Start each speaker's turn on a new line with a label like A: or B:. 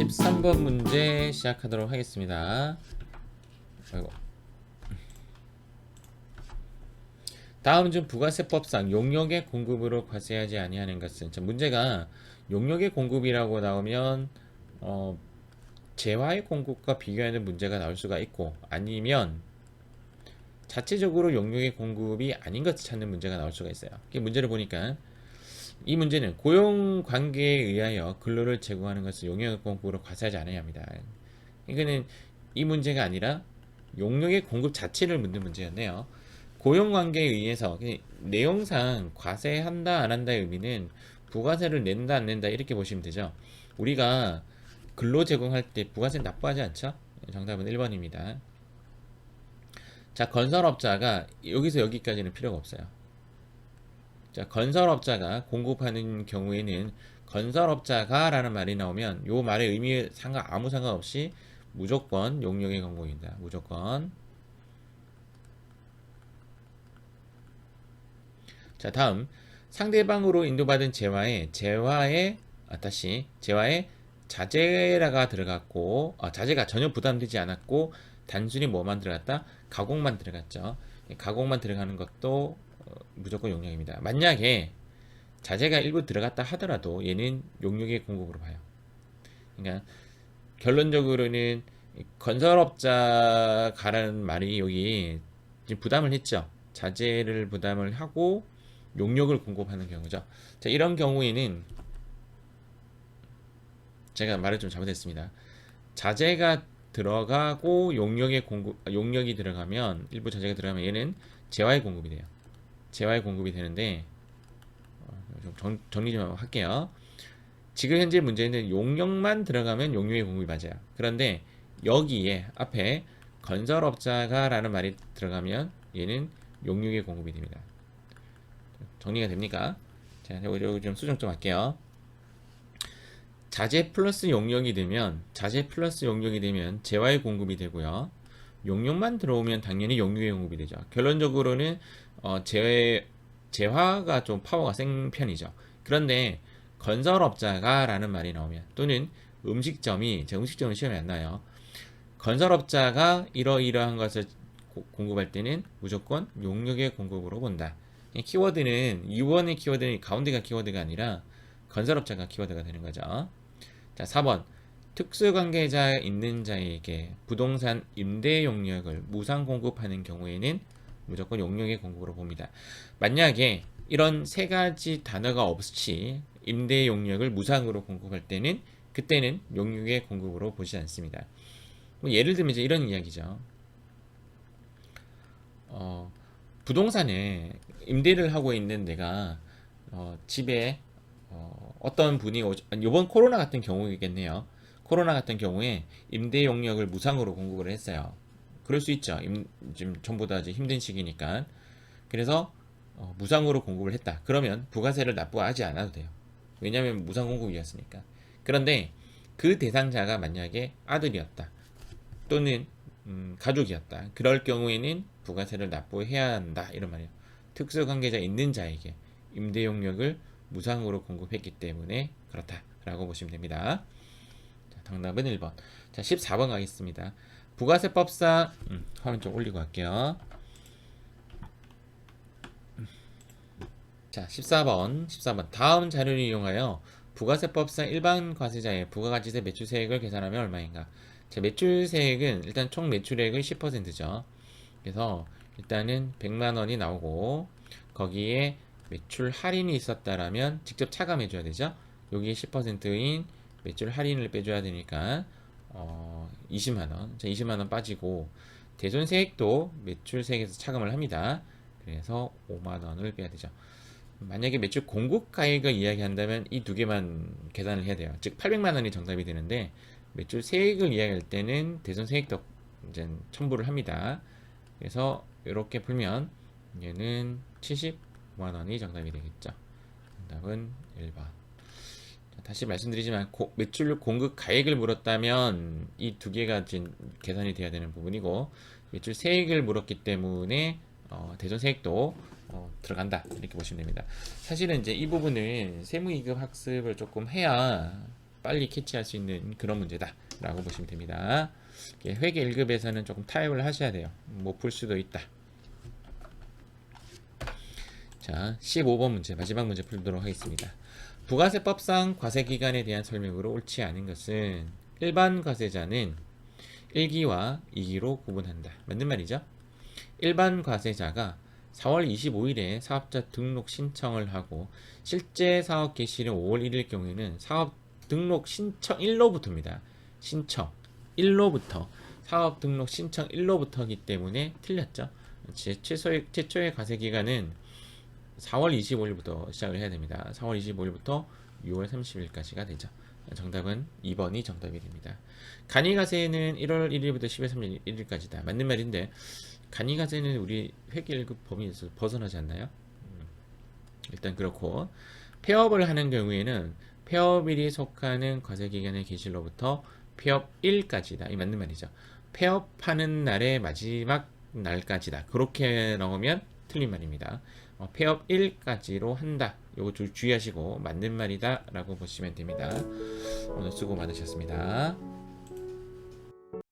A: 13번 문제 시작하도록 하겠습니다. 아이고. 다음 중 부가세법상 용역의 공급으로 과세하지 아니하는 것은, 자, 문제가 용역의 공급이라고 나오면 재화의 공급과 비교하는 문제가 나올 수가 있고, 아니면 자체적으로 용역의 공급이 아닌 것을 찾는 문제가 나올 수가 있어요. 이 문제를 보니까 이 문제는 고용관계에 의하여 근로를 제공하는 것을 용역의 공급으로 과세하지 않아야 합니다. 이거는 이 문제가 아니라 용역의 공급 자체를 묻는 문제였네요. 고용관계에 의해서 내용상 과세한다 안 한다의 의미는 부가세를 낸다 안 낸다 이렇게 보시면 되죠. 우리가 근로 제공할 때 부가세 납부하지 않죠? 정답은 1번입니다. 자, 건설업자가 여기서 여기까지는 필요가 없어요. 자, 건설업자가 공급하는 경우에는 건설업자가 라는 말이 나오면 요 말의 의미에 아무 상관없이 무조건 용역의 공급입니다. 무조건. 자, 다음 상대방으로 인도받은 재화에 자재가 들어갔고, 자재가 전혀 부담되지 않았고 단순히 뭐만 들어갔다? 가공만 들어갔죠. 가공만 들어가는 것도 무조건 용역입니다. 만약에 자재가 일부 들어갔다 하더라도 얘는 용역의 공급으로 봐요. 그러니까 결론적으로는 건설업자가라는 말이 여기 지금 부담을 했죠. 자재를 부담을 하고 용역을 공급하는 경우죠. 자, 이런 경우에는 제가 말을 좀 잘못했습니다. 자재가 들어가고 용역이 들어가면, 일부 자재가 들어가면 얘는 재화의 공급이 돼요. 재화의 공급이 되는데, 좀 정리 좀 할게요. 지금 현재 문제는 용역만 들어가면 용역의 공급이 맞아요. 그런데 여기에 앞에 건설업자가 라는 말이 들어가면 얘는 용역의 공급이 됩니다. 정리가 됩니까? 자, 여기 좀 수정 좀 할게요. 자재 플러스 용역이 되면 재화의 공급이 되고요. 용역만 들어오면 당연히 용역의 공급이 되죠. 결론적으로는 재화가 좀 파워가 센 편이죠. 그런데 건설업자가 라는 말이 나오면, 또는 음식점은 시험에 안 나요. 건설업자가 이러이러한 것을 공급할 때는 무조건 용역의 공급으로 본다. 키워드는 2번의 키워드는 가운데가 키워드가 아니라 건설업자가 키워드가 되는 거죠. 자, 4번 특수관계자 있는 자에게 부동산 임대 용역을 무상 공급하는 경우에는 무조건 용역의 공급으로 봅니다. 만약에 이런 세 가지 단어가 없이 임대 용역을 무상으로 공급할 때는, 그때는 용역의 공급으로 보지 않습니다. 예를 들면 이제 이런 이야기죠. 부동산에 임대를 하고 있는 데가 집에 어떤 분이 이번 코로나 같은 경우이겠네요. 코로나 같은 경우에 임대 용역을 무상으로 공급을 했어요. 그럴 수 있죠. 지금 전부 다 이제 힘든 시기니까. 그래서 무상으로 공급을 했다. 그러면 부가세를 납부하지 않아도 돼요. 왜냐하면 무상 공급이었으니까. 그런데 그 대상자가 만약에 아들이었다, 또는 가족이었다. 그럴 경우에는 부가세를 납부해야 한다. 이런 말이에요. 특수관계자 있는 자에게 임대 용역을 무상으로 공급했기 때문에 그렇다라고 보시면 됩니다. 자, 정답은 1번. 자, 14번 가겠습니다. 부가세법상 화면 좀 올리고 갈게요. 자, 14번. 다음 자료를 이용하여 부가세법상 일반 과세자의 부가가치세 매출세액을 계산하면 얼마인가? 자, 매출세액은 일단 총 매출액의 10%죠. 그래서 일단은 100만 원이 나오고, 거기에 매출 할인이 있었다라면 직접 차감해 줘야 되죠. 여기에 10%인 매출 할인을 빼줘야 되니까 20만 원. 자, 20만 원 빠지고, 대손세액도 매출세액에서 차감을 합니다. 그래서 5만 원을 빼야 되죠. 만약에 매출 공급가액을 이야기한다면 이 두 개만 계산을 해야 돼요. 즉 800만 원이 정답이 되는데, 매출 세액을 이야기할 때는 대손세액도 이제 첨부를 합니다. 그래서 이렇게 풀면 얘는 75만 원이 정답이 되겠죠. 정답은 1번. 다시 말씀드리지만 매출 공급 가액을 물었다면 이 두 개가 지금 계산이 돼야 되는 부분이고, 매출 세액을 물었기 때문에 대손세액도 들어간다, 이렇게 보시면 됩니다. 사실은 이제 이 부분을 세무이급 학습을 조금 해야 빨리 캐치할 수 있는 그런 문제다 라고 보시면 됩니다. 회계 1급에서는 조금 타협을 하셔야 돼요. 못 풀 수도 있다. 자, 15번 문제, 마지막 문제 풀도록 하겠습니다. 부가세법상 과세기간에 대한 설명으로 옳지 않은 것은 일반 과세자는 1기와 2기로 구분한다. 맞는 말이죠? 일반 과세자가 4월 25일에 사업자 등록 신청을 하고 실제 사업 개시일은 5월 1일 경우에는 사업 등록 신청 일로부터입니다. 신청 일로부터 사업 등록 신청 일로부터이기 때문에 틀렸죠. 최초의 과세 기간은 4월 25일부터 시작을 해야 됩니다. 4월 25일부터 6월 30일까지가 되죠. 정답은 2번이 정답이 됩니다. 간이가세는 1월 1일부터 10월 31일까지다. 맞는 말인데 간이가세는 우리 회계 1급 범위에서 벗어나지 않나요? 일단 그렇고 폐업을 하는 경우에는 폐업일이 속하는 과세기간의 개시로부터 폐업일까지다. 이 맞는 말이죠. 폐업하는 날의 마지막 날까지다. 그렇게 넣으면 틀린 말입니다. 폐업일까지로 한다. 요거 주의하시고 맞는 말이다 라고 보시면 됩니다. 오늘 수고 많으셨습니다.